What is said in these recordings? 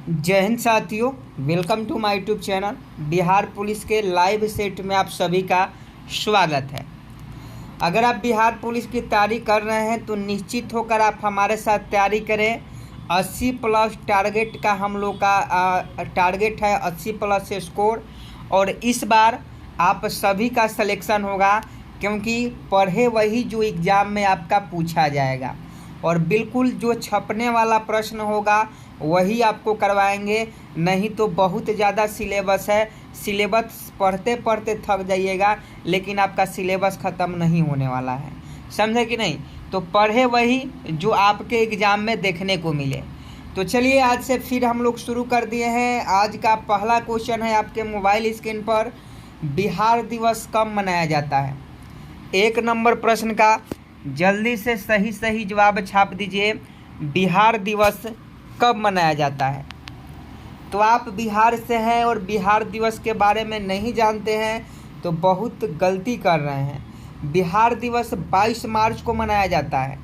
जय हिंद साथियों, welcome to my YouTube channel. Bihar police के लाइव सेट में आप सभी का स्वागत है। अगर आप बिहार पुलिस की तैयारी कर रहे हैं तो निश्चित होकर आप हमारे साथ तैयारी करें। 80 प्लस टारगेट का हम लोग का टारगेट है, 80 प्लस स्कोर। और इस बार आप सभी का सिलेक्शन होगा, क्योंकि पढ़े वही जो एग्ज़ाम में आपका पूछा जाएगा। और बिल्कुल जो छपने वाला प्रश्न होगा वही आपको करवाएंगे, नहीं तो बहुत ज़्यादा सिलेबस है। सिलेबस पढ़ते पढ़ते थक जाइएगा, लेकिन आपका सिलेबस ख़त्म नहीं होने वाला है, समझे कि नहीं। तो पढ़े वही जो आपके एग्ज़ाम में देखने को मिले। तो चलिए आज से फिर हम लोग शुरू कर दिए हैं। आज का पहला क्वेश्चन है आपके मोबाइल स्क्रीन पर, बिहार दिवस कब मनाया जाता है। 1 नंबर प्रश्न का जल्दी से सही जवाब छाप दीजिए। बिहार दिवस कब मनाया जाता है। तो आप बिहार से हैं और बिहार दिवस के बारे में नहीं जानते हैं तो बहुत गलती कर रहे हैं। बिहार दिवस 22 मार्च को मनाया जाता है।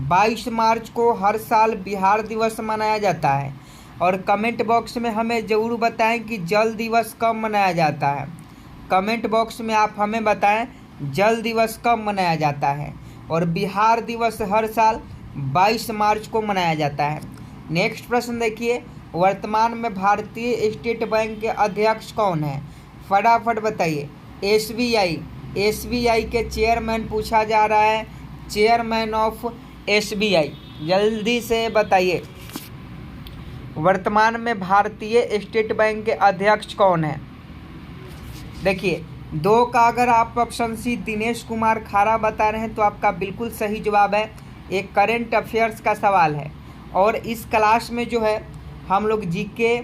22 मार्च को हर साल बिहार दिवस मनाया जाता है। और कमेंट बॉक्स में हमें ज़रूर बताएं कि जल दिवस कब मनाया जाता है। कमेंट बॉक्स में आप हमें बताएं जल दिवस कब मनाया जाता है। और बिहार दिवस हर साल 22 मार्च को मनाया जाता है। नेक्स्ट प्रश्न देखिए, वर्तमान में भारतीय स्टेट बैंक के अध्यक्ष कौन है। फटाफट बताइए। एसबीआई के चेयरमैन पूछा जा रहा है, चेयरमैन ऑफ एसबीआई, जल्दी से बताइए। वर्तमान में भारतीय स्टेट बैंक के अध्यक्ष कौन है। देखिए 2 का अगर आप ऑप्शन सी दिनेश कुमार खारा बता रहे हैं तो आपका बिल्कुल सही जवाब है। एक करेंट अफेयर्स का सवाल है और इस क्लास में जो है हम लोग जीके,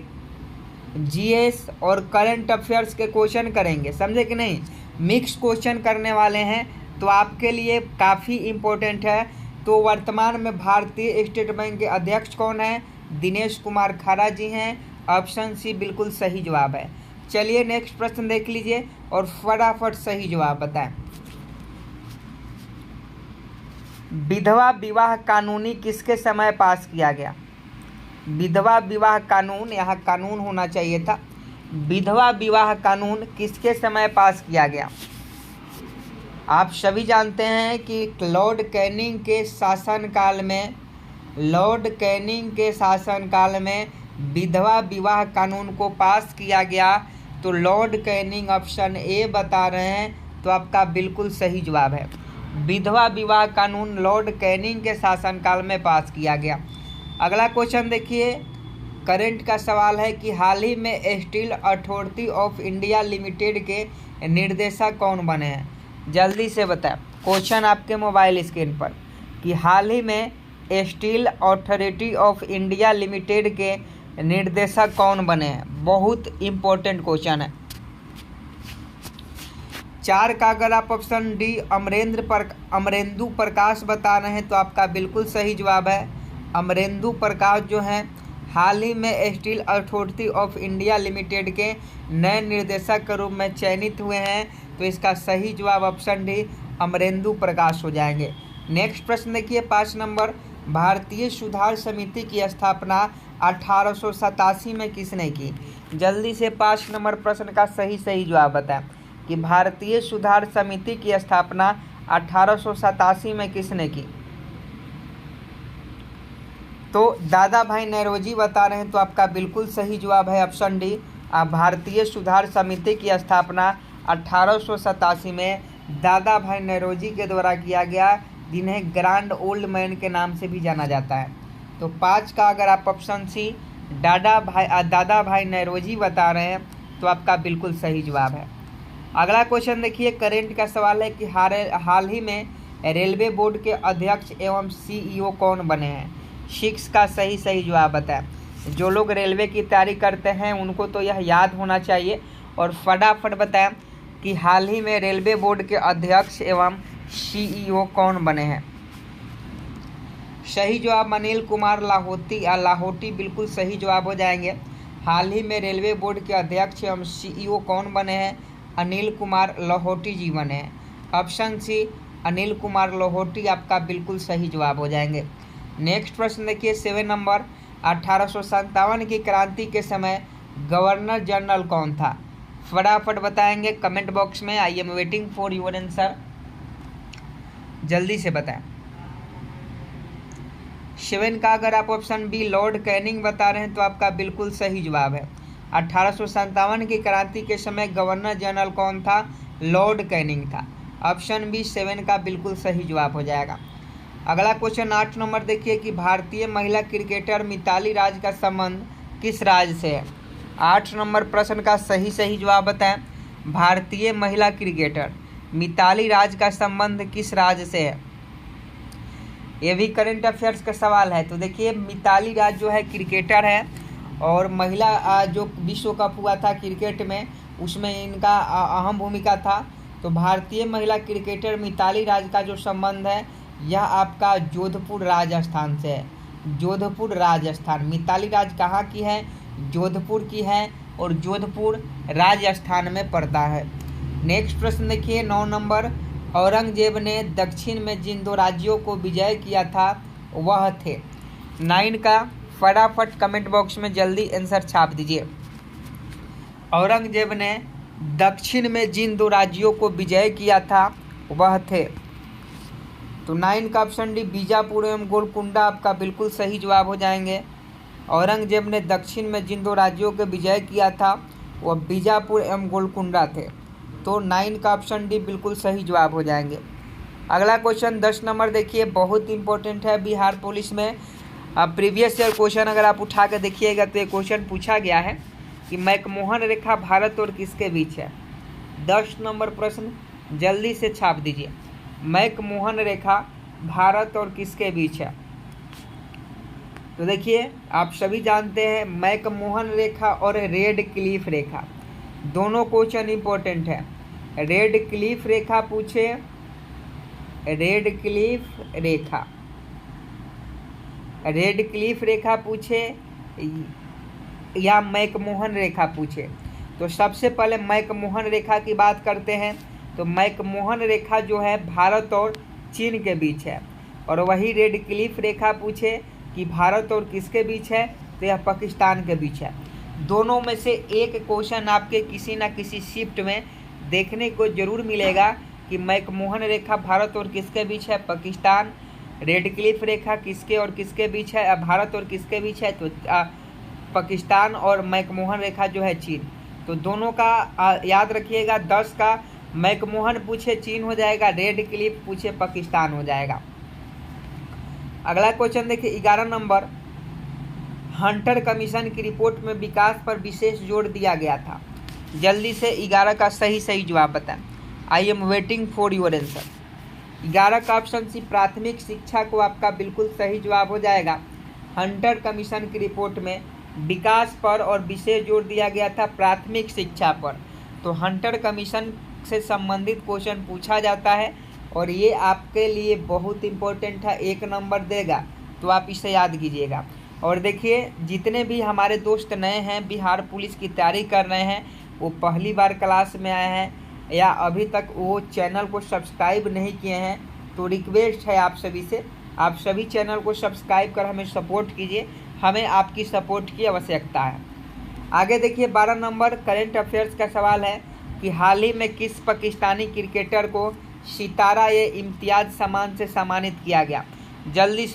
जीएस और करंट अफेयर्स के क्वेश्चन करेंगे, समझे कि नहीं। मिक्स क्वेश्चन करने वाले हैं तो आपके लिए काफ़ी इम्पोर्टेंट है। तो वर्तमान में भारतीय स्टेट बैंक के अध्यक्ष कौन है, दिनेश कुमार खारा जी हैं। ऑप्शन सी बिल्कुल सही जवाब है। चलिए नेक्स्ट प्रश्न देख लीजिए और फटाफट सही जवाब बताएं। विधवा विवाह कानूनी किसके समय पास किया गया। विधवा विवाह कानून, यहाँ कानून होना चाहिए था। विधवा विवाह कानून किसके समय पास किया गया। आप सभी जानते हैं कि लॉर्ड कैनिंग के शासनकाल में विधवा विवाह कानून को पास किया गया। तो लॉर्ड कैनिंग ऑप्शन ए बता रहे हैं, तो आपका बिल्कुल सही जवाब है। विधवा विवाह कानून लॉर्ड कैनिंग के शासनकाल में पास किया गया। अगला क्वेश्चन देखिए, करंट का सवाल है कि हाल ही में steel authority of India limited के निर्देशक कौन बने हैं। जल्दी से बताएं। क्वेश्चन आपके मोबाइल स्क्रीन पर कि हाल ही में steel authority of India limited के निर्देशक कौन बने हैं। बहुत इम्पोर्टेंट क्वेश्चन है। 4 का अगर आप ऑप्शन डी अमरेंदु प्रकाश बता रहे हैं तो आपका बिल्कुल सही जवाब है। अमरेंदु प्रकाश जो हैं हाल ही में steel authority of India limited के नए निर्देशक के रूप में चयनित हुए हैं। तो इसका सही जवाब ऑप्शन डी अमरेंदु प्रकाश हो जाएंगे। नेक्स्ट प्रश्न देखिए 5 नंबर, भारतीय सुधार समिति की स्थापना 1887 में किसने की। जल्दी से 5 नंबर प्रश्न का सही जवाब बताएं कि भारतीय सुधार समिति की स्थापना 1887 में किसने की। तो दादा भाई नौरोजी बता रहे हैं, तो आपका बिल्कुल सही जवाब है ऑप्शन डी। भारतीय सुधार समिति की स्थापना 1887 में दादा भाई नौरोजी के द्वारा किया गया, जिन्हें ग्रैंड ओल्ड मैन के नाम से भी जाना जाता है। तो 5 का अगर आप ऑप्शन सी दादा भाई नौरोजी बता रहे हैं तो आपका बिल्कुल सही जवाब है। अगला क्वेश्चन देखिए, करंट का सवाल है कि हाल ही में रेलवे बोर्ड के अध्यक्ष एवं सीईओ कौन बने हैं। 6 का सही जवाब बताएं। जो लोग रेलवे की तैयारी करते हैं उनको तो यह याद होना चाहिए। और फटाफट बताएं कि हाल ही में रेलवे बोर्ड के अध्यक्ष एवं सीईओ कौन बने हैं। सही जवाब अनिल कुमार लाहोटी बिल्कुल सही जवाब हो जाएंगे। हाल ही में रेलवे बोर्ड के अध्यक्ष एवं सीईओ कौन बने हैं, अनिल कुमार लाहोटी जी बने हैं। ऑप्शन सी अनिल कुमार लाहोटी आपका बिल्कुल सही जवाब हो जाएंगे। नेक्स्ट प्रश्न देखिए 7 नंबर, 1857 की क्रांति के समय गवर्नर जनरल कौन था? फटाफट बताएंगे कमेंट बॉक्स में। I am waiting for your answer, जल्दी से बताएं। 7 का अगर आप ऑप्शन बी लॉर्ड कैनिंग बता रहे हैं तो आपका बिल्कुल सही जवाब है। 1857 की क्रांति के समय गवर्नर जनरल कौन था? लॉर्ड कैनिंग था। ऑप्शन बी 7 का बिल्कुल सही जवाब हो जाएगा। अगला क्वेश्चन 8 नंबर देखिए कि भारतीय महिला क्रिकेटर मिताली राज का संबंध किस राज्य से है? 8 नंबर प्रश्न का सही जवाब बताएं। भारतीय महिला क्रिकेटर मिताली राज का संबंध किस राज्य से है? ये भी करंट अफेयर्स का सवाल है। तो देखिए मिताली राज जो है क्रिकेटर है और महिला जो विश्व कप हुआ था क्रिकेट में उसमें इनका अहम भूमिका था। तो भारतीय महिला क्रिकेटर मिताली राज का जो संबंध है यह आपका जोधपुर राजस्थान से है। जोधपुर राजस्थान। मिताली राज कहाँ की है? जोधपुर की है और जोधपुर राजस्थान में पड़ता है। नेक्स्ट प्रश्न देखिए 9 नंबर। औरंगजेब ने दक्षिण में जिन 2 राज्यों को विजय किया था वह थे? 9 का फटाफट कमेंट बॉक्स में जल्दी आंसर छाप दीजिए। औरंगजेब ने दक्षिण में जिन 2 राज्यों को विजय किया था वह थे? तो 9 का ऑप्शन डी बीजापुर एवं गोलकुंडा आपका बिल्कुल सही जवाब हो जाएंगे। औरंगजेब ने दक्षिण में जिन 2 राज्यों को विजय किया था वह बीजापुर एवं गोलकुंडा थे। तो 9 का ऑप्शन डी बिल्कुल सही जवाब हो जाएंगे। अगला क्वेश्चन 10 नंबर देखिए, बहुत इंपॉर्टेंट है बिहार पुलिस में। प्रीवियस ईयर क्वेश्चन अगर आप उठा कर देखिएगा तो ये क्वेश्चन पूछा गया है कि मैकमोहन रेखा भारत और किसके बीच है? 10 नंबर प्रश्न जल्दी से छाप दीजिए। मैकमोहन रेखा भारत और किसके बीच है? तो देखिए आप सभी जानते हैं मैकमोहन रेखा और रेड क्लिफ रेखा दोनों क्वेश्चन इंपॉर्टेंट है। रेड क्लिफ रेखा पूछे, रेड क्लिफ रेखा पूछे या मैकमोहन रेखा पूछे। तो सबसे पहले मैकमोहन रेखा की बात करते हैं। तो मैकमोहन रेखा जो है भारत और चीन के बीच है और वही रेड क्लिफ रेखा पूछे कि भारत और किसके बीच है? तो यह पाकिस्तान के बीच है। दोनों में से एक क्वेश्चन आपके किसी न किसी शिफ्ट में देखने को जरूर मिलेगा कि मैकमोहन रेखा भारत और किसके बीच है? पाकिस्तान। रेड क्लिफ रेखा किसके और किसके बीच है? भारत और किसके बीच है? तो पाकिस्तान और मैकमोहन रेखा जो है चीन। तो दोनों का याद रखिएगा। 10 का मैकमोहन पूछे चीन हो जाएगा, रेड क्लिफ पूछे पाकिस्तान हो जाएगा। अगला क्वेश्चन देखिए 11 नंबर। हंटर कमीशन की रिपोर्ट में विकास पर विशेष जोर दिया गया था। जल्दी से 11 का सही जवाब बताएं। I am waiting for your answer. 11 का ऑप्शन सी प्राथमिक शिक्षा को आपका बिल्कुल सही जवाब हो जाएगा। हंटर कमीशन की रिपोर्ट में विकास पर और विशेष जोर दिया गया था प्राथमिक शिक्षा पर। तो हंटर कमीशन से संबंधित क्वेश्चन पूछा जाता है और ये आपके लिए बहुत इंपॉर्टेंट है, 1 नंबर देगा। तो आप इसे याद कीजिएगा। और देखिए जितने भी हमारे दोस्त नए हैं बिहार पुलिस की तैयारी कर रहे हैं, वो पहली बार क्लास में आए हैं या अभी तक वो चैनल को सब्सक्राइब नहीं किए हैं, तो रिक्वेस्ट है आप सभी से, आप सभी चैनल को सब्सक्राइब कर हमें सपोर्ट कीजिए। हमें आपकी सपोर्ट की आवश्यकता है। आगे देखिए 12 नंबर करेंट अफेयर्स का सवाल है कि हाल ही में किस पाकिस्तानी क्रिकेटर को सितारा ए इम्तियाज सम्मान से सम्मानित किया गया? जल्दी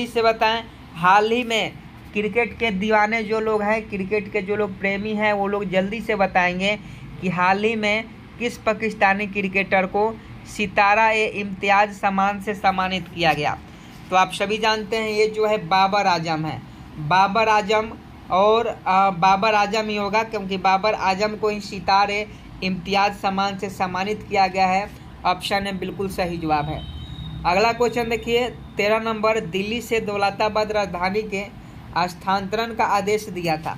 से बताएं। हाल ही में क्रिकेट के दीवाने जो लोग हैं, क्रिकेट के जो लोग प्रेमी हैं, वो लोग जल्दी से बताएंगे कि हाल ही में किस पाकिस्तानी क्रिकेटर को सितारा ए इम्तियाज सम्मान से सम्मानित किया गया? तो आप सभी जानते हैं ये जो है बाबर आजम है। बाबर आजम ही होगा क्योंकि बाबर आजम को इस सितारे इम्तियाज सम्मान से सम्मानित किया गया है। ऑप्शन है बिल्कुल सही जवाब है। अगला क्वेश्चन देखिए 13 नंबर। दिल्ली से दौलताबाद राजधानी के स्थानांतरण का आदेश दिया था।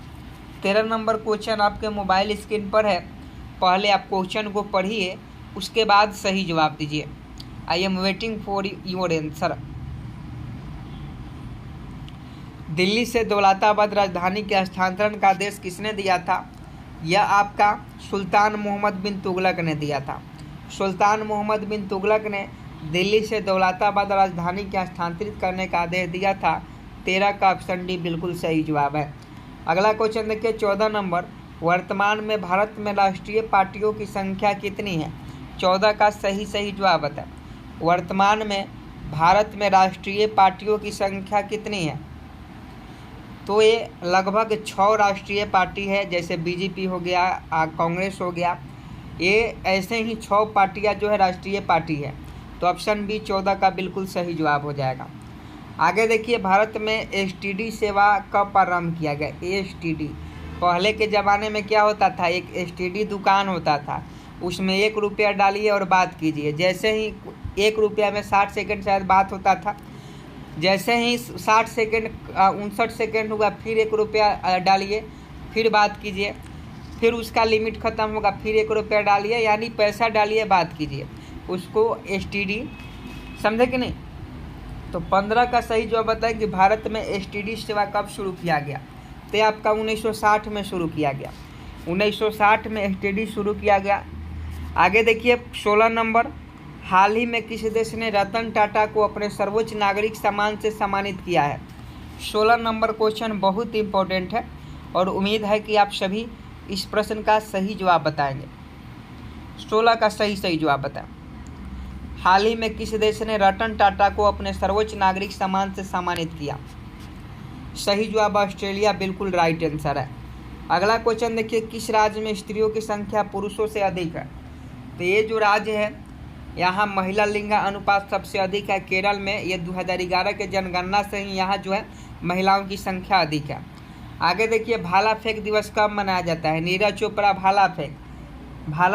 13 नंबर क्वेश्चन आपके मोबाइल स्क्रीन पर है। पहले आप क्वेश्चन को पढ़िए, उसके बाद सही जवाब दीजिए। I am waiting for your answer. Delhi से दौलताबाद राजधानी के स्थानांतरण का आदेश किसने दिया था? यह आपका सुल्तान मोहम्मद बिन तुगलक ने दिया था। सुल्तान मोहम्मद बिन तुगलक ने दिल्ली से दौलताबाद राजधानी के स्थानांतरित करने का आदेश दिया था। 13 का ऑप्शन डी बिल्कुल सही जवाब है। अगला क्वेश्चन देखिए 14 नंबर, वर्तमान में भारत में राष्ट्रीय पार्टियों की संख्या कितनी है? 14 का सही जवाब बताएं। वर्तमान में भारत में राष्ट्रीय पार्टियों की संख्या कितनी है? तो ये लगभग 6 राष्ट्रीय पार्टी है, जैसे बीजेपी हो गया, कांग्रेस हो गया, ये ऐसे ही 6 पार्टियां जो है राष्ट्रीय पार्टी है। तो ऑप्शन बी 14 का बिल्कुल सही जवाब हो जाएगा। आगे देखिए, भारत में एसटीडी सेवा कब प्रारंभ किया गया? एसटीडी पहले के ज़माने में क्या होता था, एक एसटीडी दुकान होता था, उसमें 1 रुपया डालिए और बात कीजिए। जैसे ही 1 रुपया में 60 सेकंड शायद बात होता था, जैसे ही 60 सेकंड 59 सेकंड हुआ फिर 1 रुपया डालिए, फिर बात कीजिए, फिर उसका लिमिट ख़त्म होगा, फिर 1 रुपया डालिए, यानी पैसा डालिए बात कीजिए, उसको एसटीडी, समझे कि नहीं? तो 15 का सही जवाब बताएं कि भारत में एसटीडी सेवा कब शुरू किया गया? तो आपका 1960 में शुरू किया गया। 1960 में एसटीडी शुरू किया गया। आगे देखिए 16 नंबर, हाल ही में किस देश ने रतन टाटा को अपने सर्वोच्च नागरिक सम्मान से सम्मानित किया है? 16 नंबर क्वेश्चन बहुत इंपॉर्टेंट है और उम्मीद है कि आप सभी इस प्रश्न का सही जवाब बताएंगे। 16 का सही जवाब बताएं। हाल ही में किस देश ने रतन टाटा को अपने सर्वोच्च नागरिक सम्मान से सम्मानित किया? सही जवाब ऑस्ट्रेलिया बिल्कुल राइट आंसर है। अगला क्वेश्चन देखिए, किस राज्य में स्त्रियों की संख्या पुरुषों से अधिक है? तो ये जो राज्य है यहाँ महिला लिंग अनुपात सबसे अधिक है, केरल में। ये 2011 के जनगणना से ही यहाँ जो है महिलाओं की संख्या अधिक है। आगे देखिए, भाला फेंक दिवस कब मनाया जाता है? नीरज चोपड़ा भाला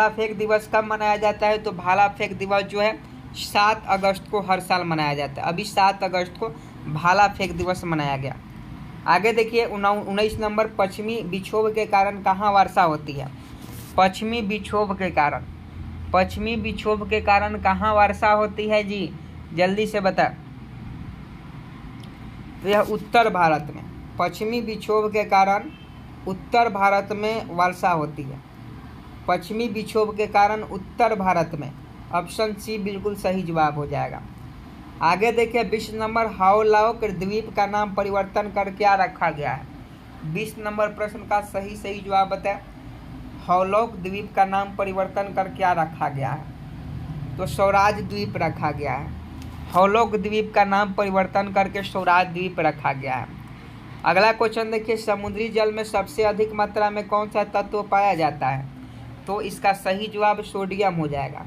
फेंक दिवस कब मनाया जाता है? तो भाला फेंक दिवस जो है 7 अगस्त को हर साल मनाया जाता है। अभी 7 अगस्त को भाला फेंक दिवस मनाया गया। आगे देखिए 19 नंबर, पश्चिमी विक्षोभ के कारण कहाँ वर्षा होती है? पश्चिमी विक्षोभ के कारण कहाँ वर्षा होती है जी? जल्दी से बता। तो यह उत्तर भारत में, पश्चिमी विक्षोभ के कारण उत्तर भारत में वर्षा होती है। पश्चिमी विक्षोभ के कारण उत्तर भारत में, ऑप्शन सी बिल्कुल सही जवाब हो जाएगा। आगे देखिए 20 नंबर, हाओलाओक द्वीप का नाम परिवर्तन कर क्या रखा गया है? 20 नंबर प्रश्न का सही जवाब बताएं। हाओलाओक द्वीप का नाम परिवर्तन कर क्या रखा गया है? तो स्वराज द्वीप रखा गया है। हाओलाओक द्वीप का नाम परिवर्तन करके स्वराज द्वीप रखा गया है। अगला क्वेश्चन देखिए, समुद्री जल में सबसे अधिक मात्रा में कौन सा तत्व पाया जाता है? तो इसका सही जवाब सोडियम हो जाएगा।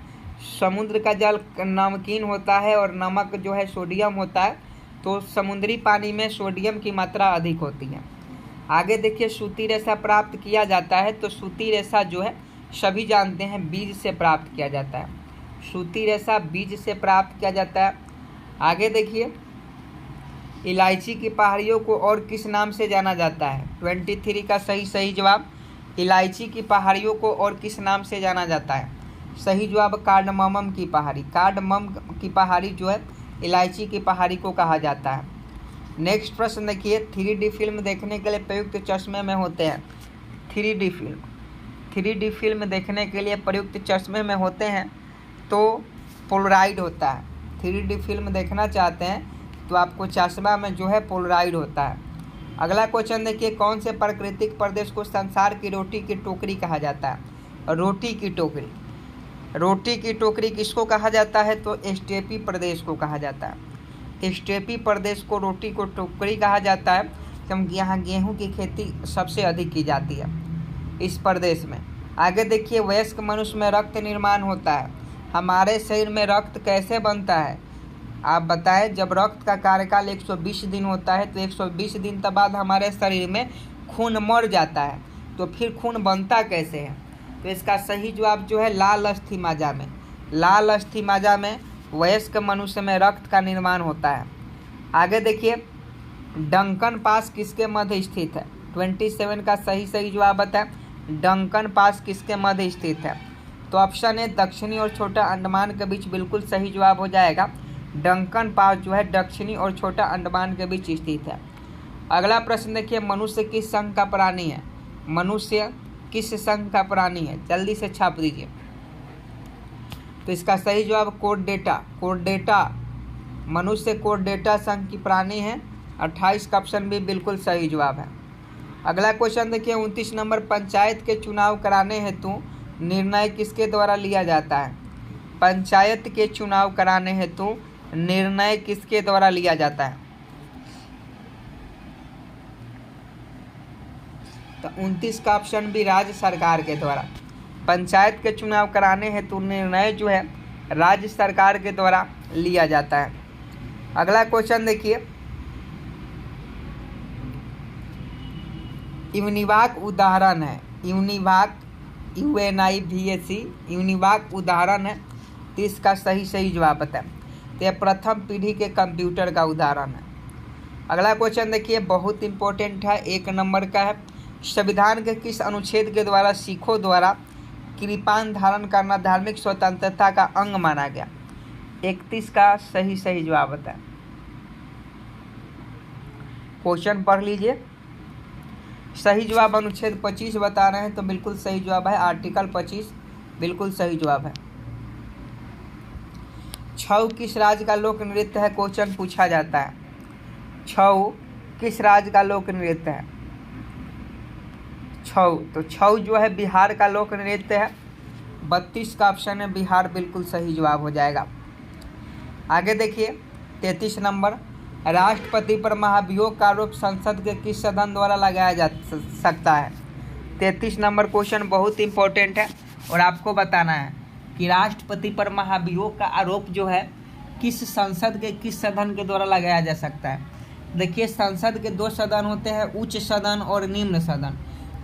समुद्र का जल नमकीन होता है और नमक जो है सोडियम होता है, तो समुद्री पानी में सोडियम की मात्रा अधिक होती है। आगे देखिए, सूती रेशा प्राप्त किया जाता है, तो सूती रेशा जो है सभी जानते हैं बीज से प्राप्त किया जाता है। सूती रेशा बीज से प्राप्त किया जाता है। आगे देखिए, इलायची की पहाड़ियों को और किस नाम से जाना जाता है? 23 का सही जवाब, इलायची की पहाड़ियों को और किस नाम से जाना जाता है? सही जवाब कार्डमम की पहाड़ी। कार्डमम की पहाड़ी जो है इलायची की पहाड़ी को कहा जाता है। नेक्स्ट प्रश्न देखिए, 3D फिल्म देखने के लिए प्रयुक्त चश्मे में होते हैं? 3D फिल्म देखने के लिए प्रयुक्त चश्मे में होते हैं तो पोलराइड होता है। 3D फिल्म देखना चाहते हैं तो आपको चश्मा में जो है पोलराइड होता है। अगला क्वेश्चन देखिए, कौन से प्राकृतिक प्रदेश को संसार की रोटी की टोकरी कहा जाता है? रोटी की टोकरी किसको कहा जाता है? तो स्टेपी प्रदेश को कहा जाता है। स्टेपी प्रदेश को रोटी को टोकरी कहा जाता है क्योंकि यहाँ गेहूं की खेती सबसे अधिक की जाती है इस प्रदेश में। आगे देखिए, वयस्क मनुष्य में रक्त निर्माण होता है। हमारे शरीर में रक्त कैसे बनता है आप बताएं? जब रक्त का कार्यकाल 120 दिन होता है तो 120 दिन के बाद हमारे शरीर में खून मर जाता है, तो फिर खून बनता कैसे है? तो इसका सही जवाब जो है लाल अस्थि माजा में वयस्क मनुष्य में रक्त का निर्माण होता है। आगे देखिए, डंकन पास किसके मध्य स्थित है? 27 का सही जवाब बताएं। डंकन पास किसके मध्य स्थित है? तो ऑप्शन ए दक्षिणी और छोटा अंडमान के बीच बिल्कुल सही जवाब हो जाएगा। डंकन पास जो है दक्षिणी और छोटा अंडमान के बीच स्थित है। अगला प्रश्न देखिए, मनुष्य किस संघ का प्राणी है? मनुष्य किस संघ का प्राणी है? जल्दी से छाप दीजिए। तो इसका सही जवाब कोर्डेटा। मनुष्य कोर्डेटा संघ की प्राणी है। 28 का ऑप्शन भी बिल्कुल सही जवाब है। अगला क्वेश्चन देखिए 29 नंबर, पंचायत के चुनाव कराने हेतु निर्णय किसके द्वारा लिया जाता है? पंचायत के चुनाव कराने हेतु निर्णय किसके द्वारा लिया जाता है? तो 29 का ऑप्शन भी राज्य सरकार के द्वारा। पंचायत के चुनाव कराने हेतु निर्णय जो है राज्य सरकार के द्वारा लिया जाता है। अगला क्वेश्चन देखिए, यूनिवाक उदाहरण है, यूनिवाक UNIVAC यूनिवाक उदाहरण है, तो इसका सही जवाब बताएं। तो यह प्रथम पीढ़ी के कंप्यूटर का उदाहरण है। अगला क्वेश्चन देखिए बहुत इंपॉर्टेंट है, 1 नंबर का है, संविधान के किस अनुच्छेद के द्वारा सिखों द्वारा कृपान धारण करना धार्मिक स्वतंत्रता का अंग माना गया? 31 का सही जवाब बताएं। क्वेश्चन पढ़ लीजिए। सही जवाब अनुच्छेद 25 बता रहे हैं, तो बिल्कुल सही जवाब है आर्टिकल 25, बिल्कुल सही जवाब है। छऊ किस राज्य का लोक नृत्य है? क्वेश्चन पूछा जाता है, छऊ किस राज्य का लोक नृत्य है? छऊ, तो छऊ जो है बिहार का लोक नृत्य है। 32 का ऑप्शन है बिहार, बिल्कुल सही जवाब हो जाएगा। आगे देखिए 33 नंबर, राष्ट्रपति पर महाभियोग का आरोप संसद के किस सदन द्वारा लगाया जा सकता है? 33 नंबर क्वेश्चन बहुत इंपॉर्टेंट है और आपको बताना है कि राष्ट्रपति पर महाभियोग का आरोप जो है किस संसद के किस सदन के द्वारा लगाया जा सकता है? देखिए संसद के 2 सदन होते हैं, उच्च सदन और निम्न सदन।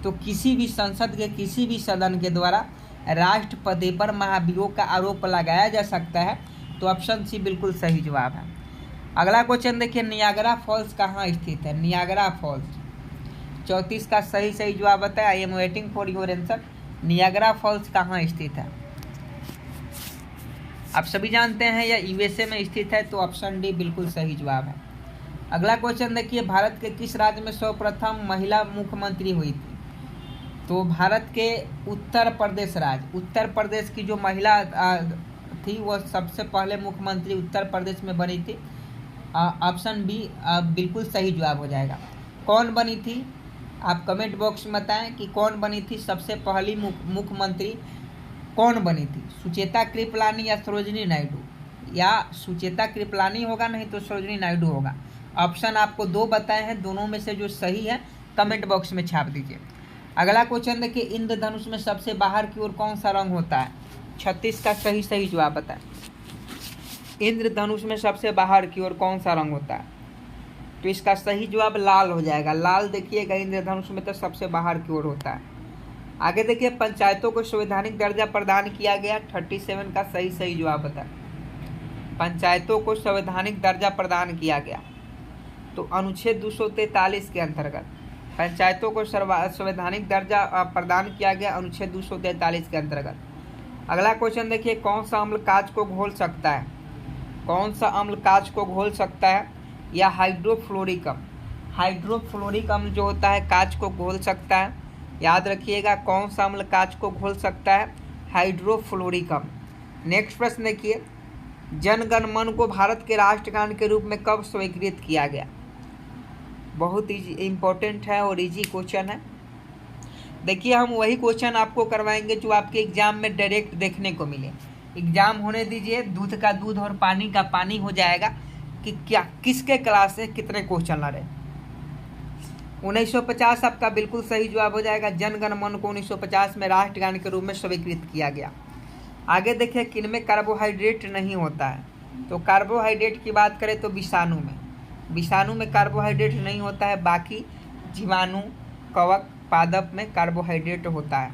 तो किसी भी संसद के किसी भी सदन के द्वारा राष्ट्रपति पर महाभियोग का आरोप लगाया जा सकता है, तो ऑप्शन सी बिल्कुल सही जवाब है। अगला क्वेश्चन देखिए, नियाग्रा फॉल्स कहाँ स्थित है? नियाग्रा फॉल्स, 34 का सही जवाब बताया। I am waiting for your answer. Niagara Falls कहाँ स्थित है? आप सभी जानते हैं यह USA में स्थित है, तो ऑप्शन डी बिल्कुल सही जवाब है। अगला क्वेश्चन देखिए, भारत के किस राज्य में सर्वप्रथम महिला मुख्यमंत्री हुई थी? तो भारत के उत्तर प्रदेश राज्य, उत्तर प्रदेश की जो महिला थी वो सबसे पहले मुख्यमंत्री उत्तर प्रदेश में बनी थी। ऑप्शन बी बिल्कुल सही जवाब हो जाएगा। कौन बनी थी? आप कमेंट बॉक्स में बताएं कि कौन बनी थी सबसे पहली मुख्यमंत्री, कौन बनी थी? सुचेता कृपलानी या सरोजिनी नायडू? या सुचेता कृपलानी होगा, नहीं तो सरोजिनी नायडू होगा। ऑप्शन आपको 2 बताए हैं, दोनों में से जो सही है कमेंट बॉक्स में छाप दीजिए। अगला क्वेश्चन देखिए, इंद्रधनुष में सबसे बाहर की ओर कौन सा रंग होता है? 36 का सही जवाब बताएं। इंद्रधनुष में सबसे बाहर की ओर कौन सा रंग होता है? तो इसका सही जवाब लाल हो जाएगा। लाल देखिएगा इंद्रधनुष में तो सबसे बाहर की ओर होता है। आगे देखिए, पंचायतों को संवैधानिक दर्जा प्रदान किया गया। 37 का सही जवाब बताएं। पंचायतों को संवैधानिक दर्जा प्रदान किया गया, तो अनुच्छेद 243 के अंतर्गत पंचायतों को संवैधानिक दर्जा प्रदान किया गया, अनुच्छेद 243 के अंतर्गत। अगला क्वेश्चन देखिए, कौन सा अम्ल कांच को घोल सकता है? कौन सा अम्ल कांच को घोल सकता है? या हाइड्रोफ्लोरिक अम्ल? हाइड्रोफ्लोरिक अम्ल जो होता है कांच को घोल सकता है। याद रखिएगा कौन सा अम्ल कांच को घोल सकता है? हाइड्रोफ्लोरिक अम्ल। नेक्स्ट प्रश्न देखिए, जन गण मन को भारत के राष्ट्रगान के रूप में कब स्वीकृत किया गया? बहुत इम्पोर्टेंट है और इजी क्वेश्चन है। देखिए हम वही क्वेश्चन आपको करवाएंगे जो आपके एग्जाम में डायरेक्ट देखने को मिले। एग्जाम होने दीजिए, दूध का दूध और पानी का पानी हो जाएगा कि क्या किसके क्लास से कितने क्वेश्चन आ रहे। 1950 आपका बिल्कुल सही जवाब हो जाएगा। जन गण मन को 1950 में राष्ट्रगान के रूप में स्वीकृत किया गया। आगे देखिए, किनमें कार्बोहाइड्रेट नहीं होता है? तो कार्बोहाइड्रेट की बात करें तो विषाणु में कार्बोहाइड्रेट नहीं होता है। बाकी जीवाणु, कवक, पादप में कार्बोहाइड्रेट होता है।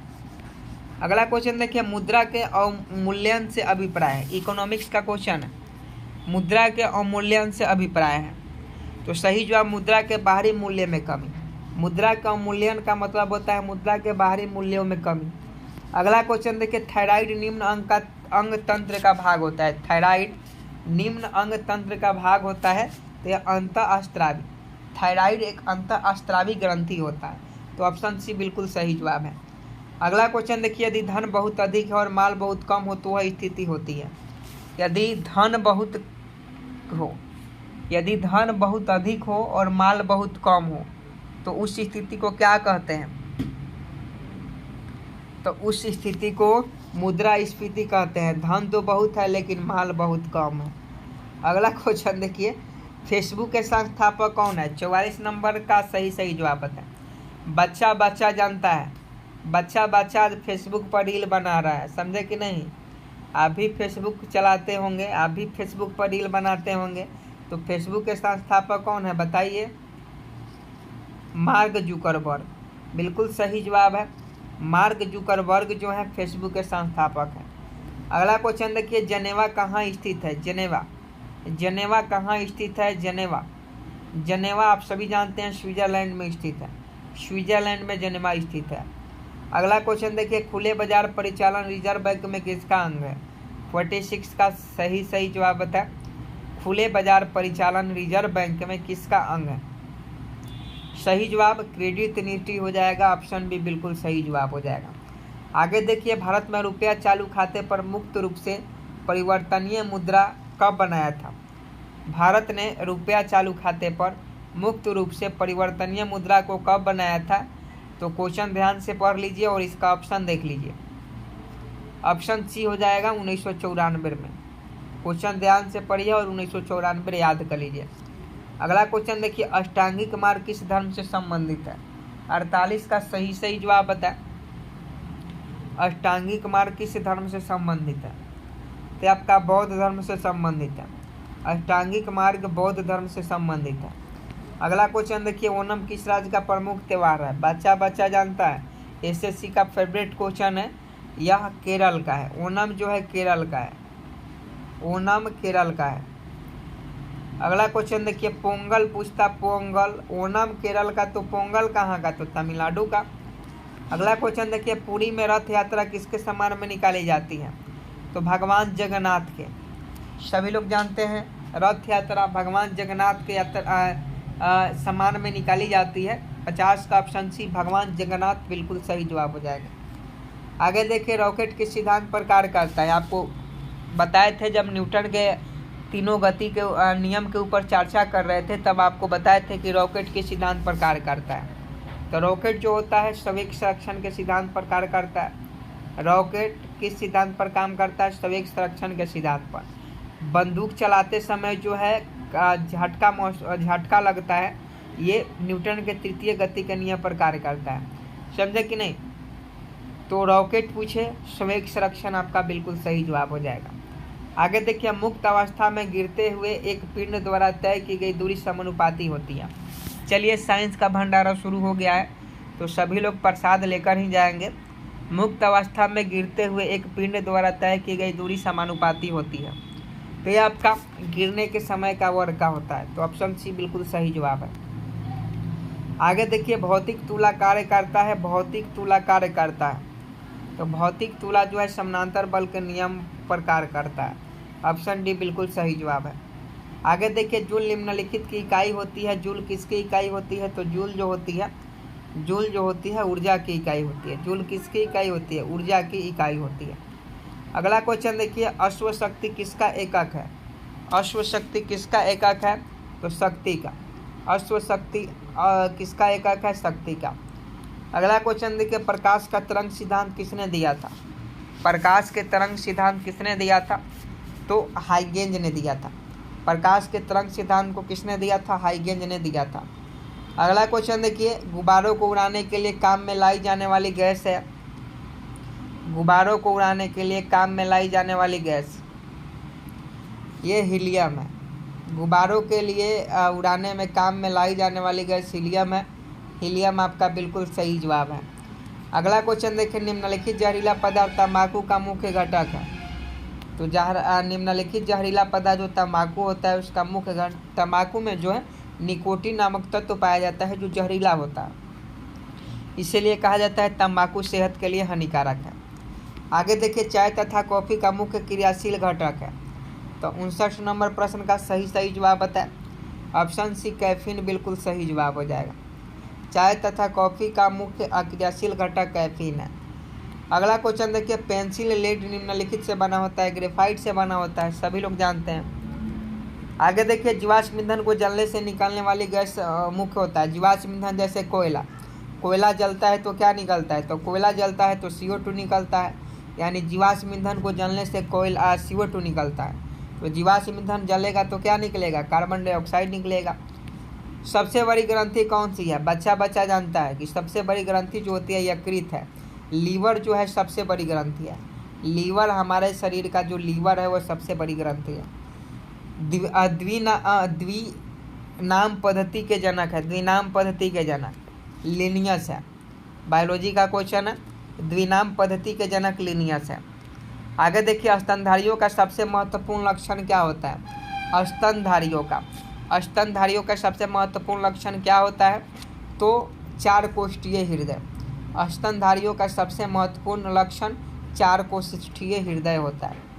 अगला क्वेश्चन देखिए, मुद्रा के अवमूल्यन से अभिप्राय है। इकोनॉमिक्स का क्वेश्चन है, मुद्रा के अवमूल्यन से अभिप्राय है। तो सही जवाब मुद्रा के बाहरी मूल्य में कमी। मुद्रा का अवमूल्यन का मतलब होता है मुद्रा के बाहरी मूल्यों में कमी। अगला क्वेश्चन देखिए, थायराइड निम्न अंग तंत्र का भाग होता है। थायराइड निम्न अंग तंत्र का भाग होता है, तो यह अंतःस्त्रावी, थायराइड एक अंतःस्त्रावी ग्रंथि होता है। तो ऑप्शन सी बिल्कुल सही जवाब है। अगला क्वेश्चन देखिए, यदि धन बहुत अधिक है और माल बहुत कम हो तो वह स्थिति होती है। यदि धन बहुत हो यदि धन बहुत अधिक हो और माल बहुत कम हो तो उस स्थिति को क्या कहते हैं? तो उस स्थिति को मुद्रास्फीति कहते हैं। धन तो बहुत है लेकिन माल बहुत कम है। अगला क्वेश्चन देखिए, फेसबुक के संस्थापक कौन है? 44 नंबर का सही जवाब बताएं। बच्चा बच्चा जानता है, बच्चा बच्चा फेसबुक पर रील बना रहा है, समझे कि नहीं? आप भी फेसबुक चलाते होंगे, आप भी फेसबुक पर रील बनाते होंगे, तो फेसबुक के संस्थापक कौन है बताइए? मार्क जुकरबर्ग, बिल्कुल सही जवाब है। मार्क जुकरबर्ग जो है फेसबुक के संस्थापक हैं। अगला क्वेश्चन देखिए, जनेवा कहाँ स्थित है? जनेवा कहाँ स्थित है? जनेवा आप सभी जानते हैं स्विट्जरलैंड में स्थित है। स्विट्जरलैंड में जनेवा स्थित है। अगला क्वेश्चन देखिए, खुले बाजार परिचालन रिजर्व बैंक में किसका अंग है? 46 का सही जवाब बताएं। खुले बाजार परिचालन रिजर्व बैंक में किसका अंग है? सही जवाब क्रेडिट नीति हो जाएगा। ऑप्शन बी बिल्कुल सही जवाब हो जाएगा। आगे देखिए, भारत में रुपया चालू खाते पर मुक्त रूप से परिवर्तनीय मुद्रा कब बनाया था? भारत ने रुपया चालू खाते पर मुक्त रूप से परिवर्तनीय मुद्रा को कब बनाया था? तो क्वेश्चन ध्यान से पढ़ लीजिए और इसका ऑप्शन देख लीजिए। ऑप्शन सी हो जाएगा 1994 में। क्वेश्चन ध्यान से पढ़िए और 1994 याद कर लीजिए। अगला क्वेश्चन देखिए, अष्टांगिक मार्ग किस धर्म से संबंधित है? 48 का सही जवाब बताएं। अष्टांगिक मार्ग किस धर्म से संबंधित है? तो आपका बौद्ध धर्म से संबंधित है। अष्टांगिक मार्ग बौद्ध धर्म से संबंधित है। अगला क्वेश्चन देखिए, ओणम किस राज्य का प्रमुख त्यौहार है? बच्चा बच्चा जानता है, एसएससी का फेवरेट क्वेश्चन है। यह केरल का है। ओणम जो है केरल का है। ओणम केरल का है। अगला क्वेश्चन देखिए, पोंगल पूछता पोंगल, ओणम केरल का, तो पोंगल कहाँ का? तो तमिलनाडु का। अगला क्वेश्चन देखिए, पुरी में रथ यात्रा किसके सम्मान में निकाली जाती है? तो भगवान जगन्नाथ के। सभी लोग जानते हैं रथ यात्रा भगवान जगन्नाथ के सम्मान में निकाली जाती है। 50 का ऑप्शन सी भगवान जगन्नाथ बिल्कुल सही जवाब हो जाएगा। आगे देखिए, रॉकेट किस सिद्धांत पर कार्य करता है? आपको बताए थे जब न्यूटन के तीनों गति के नियम के ऊपर चर्चा कर रहे थे, तब आपको बताए थे कि रॉकेट किस सिद्धांत पर कार्य करता है। तो रॉकेट जो होता है स्ववेग संरक्षण के सिद्धांत पर कार्य करता है। रॉकेट किस सिद्धांत पर काम करता है? स्ववेग संरक्षण के सिद्धांत पर। बंदूक चलाते समय जो है झटका लगता है, ये न्यूटन के तृतीय गति के नियम पर कार्य करता है। समझे कि नहीं? तो रॉकेट पूछे, स्ववेग संरक्षण आपका बिल्कुल सही जवाब हो जाएगा। आगे देखिए, मुक्त अवस्था में गिरते हुए एक पिंड द्वारा तय की गई दूरी समानुपाती होती है। चलिए, साइंस का भंडारा शुरू हो गया है तो सभी लोग प्रसाद लेकर ही जाएंगे। मुक्त अवस्था में गिरते हुए एक पिंड द्वारा तय की गई दूरी समानुपाती होती है। तो ये आपका गिरने के समय का वर्ग का होता है। तो ऑप्शन सी बिल्कुल सही जवाब है। आगे देखिए, भौतिक तुला कार्य करता है। भौतिक तुला कार्य करता है, तो भौतिक तुला जो है समानांतर बल के नियम पर कार्य करता है। ऑप्शन डी बिल्कुल सही जवाब है। आगे देखिए, जूल निम्नलिखित की इकाई होती है। जूल किसकी इकाई होती है? तो जूल जो होती है ऊर्जा की इकाई होती है। जूल किसकी इकाई होती है? ऊर्जा की इकाई होती है। अगला क्वेश्चन देखिए, अश्वशक्ति किसका एकक है? अश्वशक्ति किसका एकक है? तो शक्ति का। अश्वशक्ति किसका एकक है? शक्ति का। अगला क्वेश्चन देखिए, प्रकाश का तरंग सिद्धांत किसने दिया था? प्रकाश के तरंग सिद्धांत किसने दिया था? तो हाइगेंज ने दिया था। प्रकाश के तरंग सिद्धांत को किसने दिया था? हाइगेंज ने दिया था। अगला क्वेश्चन देखिए, गुब्बारों को उड़ाने के लिए काम में लाई जाने वाली गैस है। गुब्बारों को उड़ाने के लिए काम में लाई जाने वाली गैस ये हीलियम है। गुब्बारों के लिए उड़ाने में काम में लाई जाने वाली गैस हीलियम है। हीलियम आपका बिल्कुल सही जवाब है। अगला क्वेश्चन देखिए, निम्नलिखित जहरीला पदार्थ तंबाकू का मुख्य घटक है। तो निम्नलिखित जहरीला पदार्थ जो तंबाकू होता है उसका मुख्य घटक, तंबाकू में जो है निकोटीन नामक तत्व पाया जाता है जो जहरीला होता है, इसीलिए कहा जाता है तंबाकू सेहत के लिए हानिकारक है। आगे देखिए, चाय तथा कॉफ़ी का मुख्य क्रियाशील घटक है। तो 59 नंबर प्रश्न का सही जवाब बताएं। ऑप्शन सी कैफीन बिल्कुल सही जवाब हो जाएगा। चाय तथा कॉफ़ी का मुख्य क्रियाशील घटक कैफीन है। अगला क्वेश्चन देखिए, पेंसिल लेड निम्नलिखित से बना होता है। ग्रेफाइट से बना होता है, सभी लोग जानते हैं। आगे देखिए, जीवाश्म ईंधन को जलने से निकलने वाली गैस मुख्य होता है। जीवाश्म ईंधन जैसे कोयला जलता है तो क्या निकलता है, तो कोयला जलता है तो CO2 निकलता है, यानी जीवाश्म ईंधन को जलने से CO2 निकलता है। तो जीवाश्म ईंधन जलेगा तो क्या निकलेगा, कार्बन डाइऑक्साइड निकलेगा। सबसे बड़ी ग्रंथि कौन सी है, बच्चा जानता है कि सबसे बड़ी ग्रंथि जो होती है यकृत है। लीवर जो है सबसे बड़ी ग्रंथि है। लीवर, हमारे शरीर का जो लीवर है वो सबसे बड़ी ग्रंथि है। द्विनाम पद्धति के जनक है, द्विनाम पद्धति के जनक लिनियस है। बायोलॉजी का क्वेश्चन है, द्विनाम पद्धति के जनक लिनियस है। आगे देखिए, स्तनधारियों का सबसे महत्वपूर्ण लक्षण क्या होता है। स्तनधारियों का सबसे महत्वपूर्ण लक्षण क्या होता है, तो 4 कोष्ठीय हृदय। स्तनधारियों का सबसे महत्वपूर्ण लक्षण 4 कोष्ठीय हृदय होता है।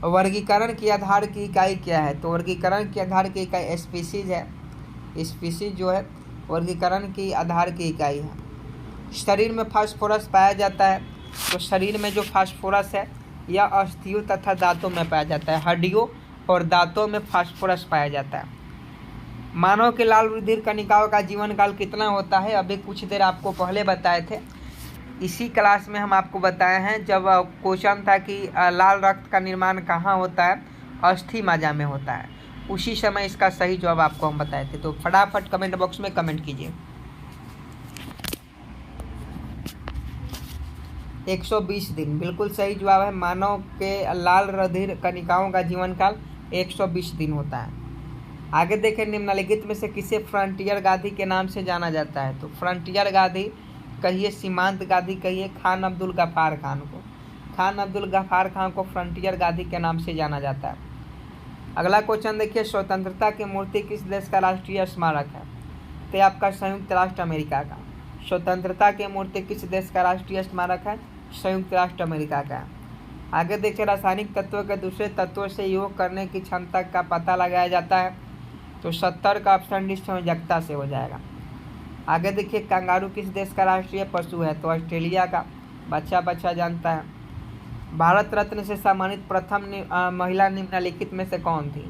वर्गीकरण की आधार की इकाई क्या है, तो वर्गीकरण की आधार की इकाई स्पीसीज है। स्पीसीज जो है वर्गीकरण की आधार की इकाई है। शरीर में फास्फोरस पाया जाता है, तो शरीर में जो फास्फोरस है यह अस्थियों तथा दांतों में पाया जाता है। हड्डियों और दांतों में फास्फोरस पाया जाता है। मानव के लाल रुधिर कणिकाओं का जीवन काल कितना होता है, अभी कुछ देर आपको पहले बताए थे। इसी क्लास में हम आपको बताए हैं जब क्वेश्चन था कि लाल रक्त का निर्माण कहाँ होता है, अस्थि मज्जा में होता है। उसी समय इसका सही जवाब आपको हम बताए थे। तो फटाफट कमेंट बॉक्स में कमेंट कीजिए। 120 दिन बिल्कुल सही जवाब है। मानव के लाल रुधिर कणिकाओं का जीवन काल 120 दिन होता है। आगे देखें, निम्नलिखित में से किसे फ्रंटियर गांधी के नाम से जाना जाता है, तो फ्रंटियर गांधी कहिए, सीमांत गांधी कहिए, खान अब्दुल गफ्फार खान को फ्रंटियर गांधी के नाम से जाना जाता है। अगला क्वेश्चन देखिए, स्वतंत्रता की मूर्ति किस देश का राष्ट्रीय स्मारक है, तो आपका संयुक्त राष्ट्र अमेरिका का। स्वतंत्रता की मूर्ति किस देश का राष्ट्रीय स्मारक है, संयुक्त राष्ट्र अमेरिका का। आगे देखिए, रासायनिक तत्वों के दूसरे तत्वों से योग करने की क्षमता का पता लगाया जाता है, तो 70 का ऑप्शन डी संयोजकता से हो जाएगा। आगे देखिए, कंगारू किस देश का राष्ट्रीय पशु है, तो ऑस्ट्रेलिया का। बच्चा जानता है। भारत रत्न से सम्मानित प्रथम महिला निम्नलिखित में से कौन थी,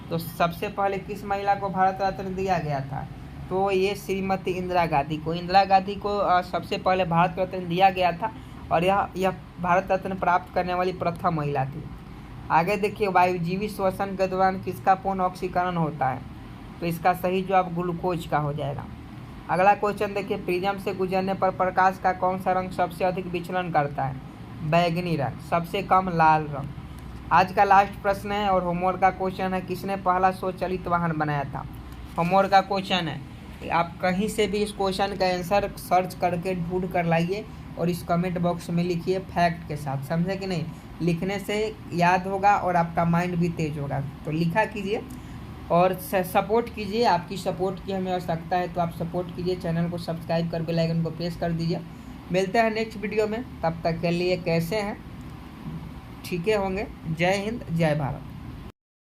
तो सबसे पहले किस महिला को भारत रत्न दिया गया था, तो ये श्रीमती इंदिरा गांधी को सबसे पहले भारत रत्न दिया गया था, और यह भारत रत्न प्राप्त करने वाली प्रथम महिला थी। आगे देखिए, वायुजीवी श्वसन के दौरान किसका पूर्ण ऑक्सीकरण होता है, तो इसका सही जवाब ग्लूकोज का हो जाएगा। अगला क्वेश्चन देखिए, प्रिज्म से गुजरने पर प्रकाश का कौन सा रंग सबसे अधिक विचलन करता है, बैगनी रंग, सबसे कम लाल रंग। आज का लास्ट प्रश्न है और होमवर्क का क्वेश्चन है, किसने पहला स्वचालित वाहन बनाया था। होमवर्क का क्वेश्चन है, आप कहीं से भी इस क्वेश्चन का आंसर सर्च करके ढूंढ कर लाइए और इस कमेंट बॉक्स में लिखिए फैक्ट के साथ, समझे कि नहीं। लिखने से याद होगा और आपका माइंड भी तेज होगा। तो लिखा कीजिए और सपोर्ट कीजिए, आपकी सपोर्ट की हमें आवश्यकता है, तो आप सपोर्ट कीजिए, चैनल को सब्सक्राइब कर बेल आइकन को प्रेस कर दीजिए। मिलते हैं नेक्स्ट वीडियो में, तब तक के लिए कैसे हैं, ठीक है होंगे। जय हिंद, जय भारत।